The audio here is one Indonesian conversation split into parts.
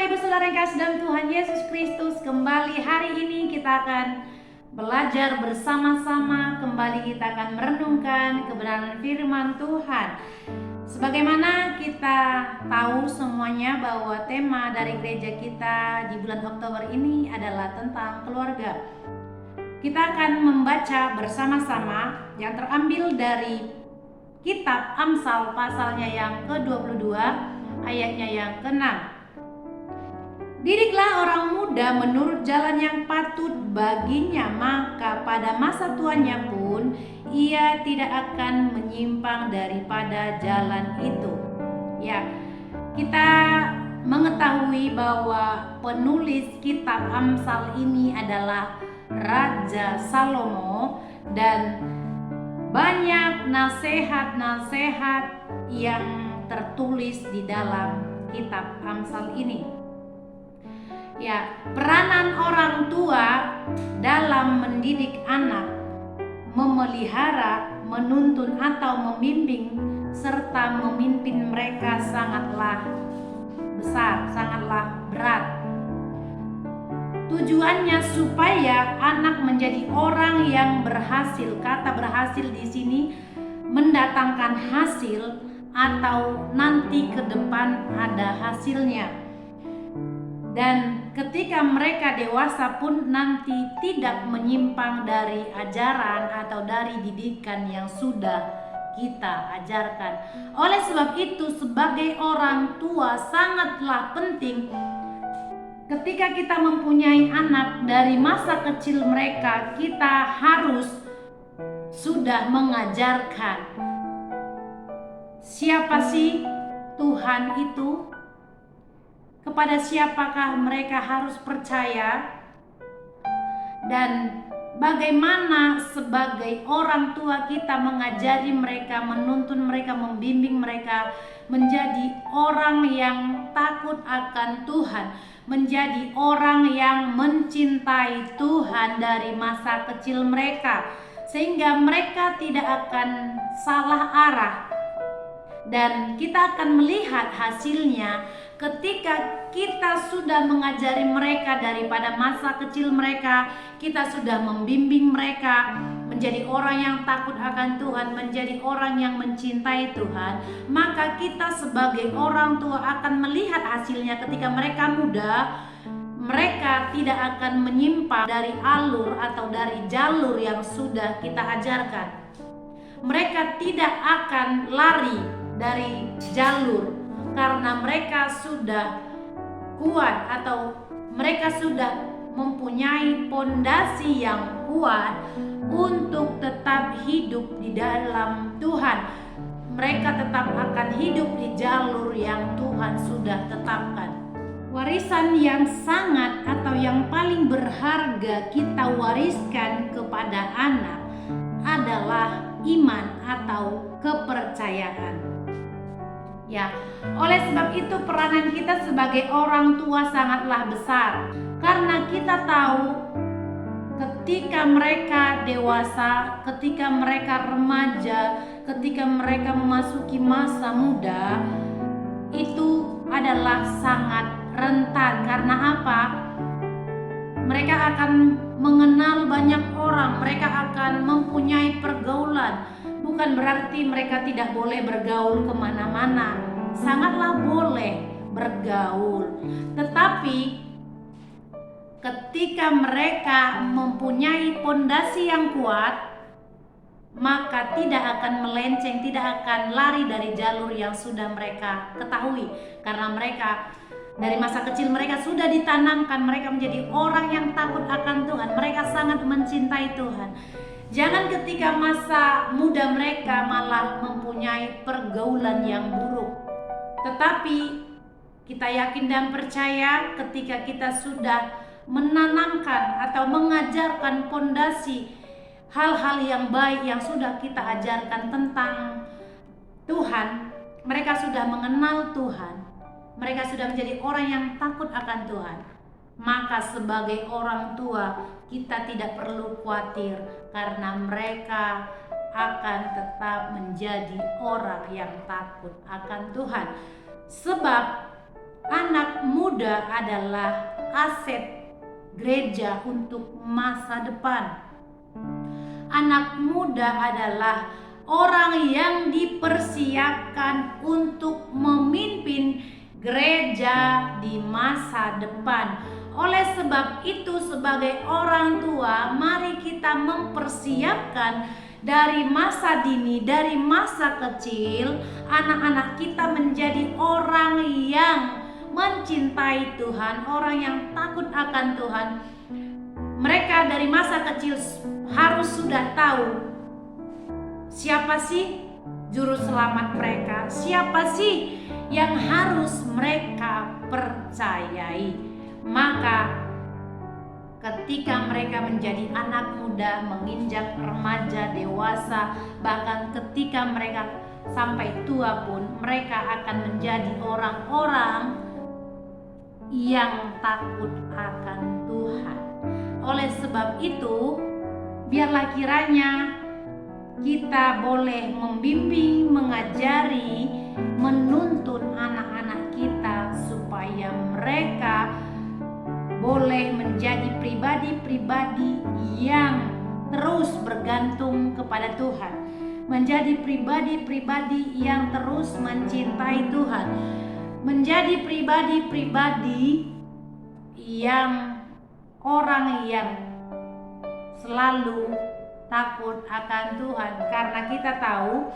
Bapak Ibu Saudara yang kasih dalam Tuhan Yesus Kristus, kembali hari ini kita akan belajar bersama-sama. Kembali kita akan merenungkan kebenaran firman Tuhan. Sebagaimana kita tahu semuanya bahwa tema dari gereja kita di bulan Oktober ini adalah tentang keluarga. Kita akan membaca bersama-sama yang terambil dari kitab Amsal pasalnya yang ke-22 ayatnya yang ke-6. Didiklah orang muda menurut jalan yang patut baginya, maka pada masa tuanya pun ia tidak akan menyimpang daripada jalan itu. Ya, kita mengetahui bahwa penulis kitab Amsal ini adalah Raja Salomo, dan banyak nasihat-nasihat yang tertulis di dalam kitab Amsal ini. Ya, peranan orang tua dalam mendidik anak, memelihara, menuntun atau membimbing serta memimpin mereka sangatlah besar, sangatlah berat. Tujuannya supaya anak menjadi orang yang berhasil. Kata berhasil di sini mendatangkan hasil atau nanti ke depan ada hasilnya. Dan ketika mereka dewasa pun nanti tidak menyimpang dari ajaran atau dari didikan yang sudah kita ajarkan. Oleh sebab itu, sebagai orang tua sangatlah penting ketika kita mempunyai anak, dari masa kecil mereka kita harus sudah mengajarkan siapa sih Tuhan itu, kepada siapakah mereka harus percaya, dan bagaimana sebagai orang tua kita mengajari mereka, menuntun mereka, membimbing mereka menjadi orang yang takut akan Tuhan, menjadi orang yang mencintai Tuhan dari masa kecil mereka, sehingga mereka tidak akan salah arah. Dan kita akan melihat hasilnya ketika kita sudah mengajari mereka daripada masa kecil mereka, kita sudah membimbing mereka menjadi orang yang takut akan Tuhan, menjadi orang yang mencintai Tuhan, maka kita sebagai orang tua akan melihat hasilnya ketika mereka muda. Mereka tidak akan menyimpang dari alur atau dari jalur yang sudah kita ajarkan. Mereka tidak akan lari dari jalur karena mereka sudah kuat atau mereka sudah mempunyai pondasi yang kuat untuk tetap hidup di dalam Tuhan. Mereka tetap akan hidup di jalur yang Tuhan sudah tetapkan. Warisan yang sangat atau yang paling berharga kita wariskan kepada anak adalah iman atau kepercayaan. Ya, oleh sebab itu peranan kita sebagai orang tua sangatlah besar, karena kita tahu ketika mereka dewasa, ketika mereka remaja, ketika mereka memasuki masa muda, itu adalah sangat rentan. Karena apa? Mereka akan mengenal banyak orang, mereka akan mempunyai pergaulan. Bukan berarti mereka tidak boleh bergaul kemana-mana, sangatlah boleh bergaul. Tetapi ketika mereka mempunyai pondasi yang kuat, maka tidak akan melenceng, tidak akan lari dari jalur yang sudah mereka ketahui. Karena mereka dari masa kecil mereka sudah ditanamkan, mereka menjadi orang yang takut akan Tuhan, mereka sangat mencintai Tuhan. Jangan ketika masa muda mereka malah mempunyai pergaulan yang buruk. Tetapi kita yakin dan percaya ketika kita sudah menanamkan atau mengajarkan pondasi hal-hal yang baik yang sudah kita ajarkan tentang Tuhan, mereka sudah mengenal Tuhan, mereka sudah menjadi orang yang takut akan Tuhan. Maka sebagai orang tua kita tidak perlu khawatir, karena mereka akan tetap menjadi orang yang takut akan Tuhan. Sebab anak muda adalah aset gereja untuk masa depan. Anak muda adalah orang yang dipersiapkan untuk memimpin gereja di masa depan. Oleh sebab itu, sebagai orang tua, mari kita mempersiapkan dari masa dini, dari masa kecil, anak-anak kita menjadi orang yang mencintai Tuhan, orang yang takut akan Tuhan. Mereka dari masa kecil harus sudah tahu siapa sih juru selamat mereka, siapa sih yang harus mereka percayai. Maka ketika mereka menjadi anak muda, menginjak remaja, dewasa, bahkan ketika mereka sampai tua pun, mereka akan menjadi orang-orang yang takut akan Tuhan. Oleh sebab itu, biarlah kiranya kita boleh membimbing, mengajari, menuntun anak-anak kita supaya mereka boleh menjadi pribadi-pribadi yang terus bergantung kepada Tuhan, menjadi pribadi-pribadi yang terus mencintai Tuhan, menjadi pribadi-pribadi yang orang yang selalu takut akan Tuhan. Karena kita tahu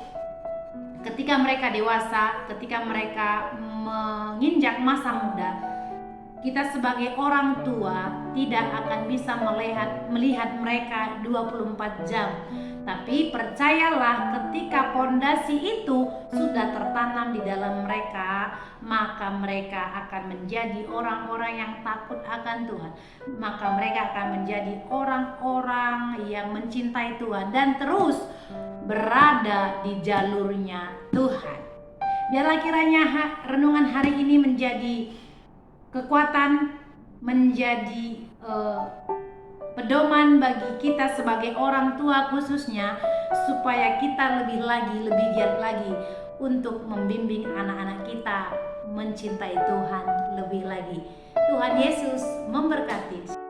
ketika mereka dewasa, ketika mereka menginjak masa muda, kita sebagai orang tua tidak akan bisa melihat mereka 24 jam. Tapi percayalah, ketika pondasi itu sudah tertanam di dalam mereka, maka mereka akan menjadi orang-orang yang takut akan Tuhan. Maka mereka akan menjadi orang-orang yang mencintai Tuhan dan terus berada di jalurnya Tuhan. Biarlah kiranya renungan hari ini menjadi kekuatan, menjadi pedoman bagi kita sebagai orang tua khususnya, supaya kita lebih giat lagi untuk membimbing anak-anak kita mencintai Tuhan lebih lagi. Tuhan Yesus memberkati.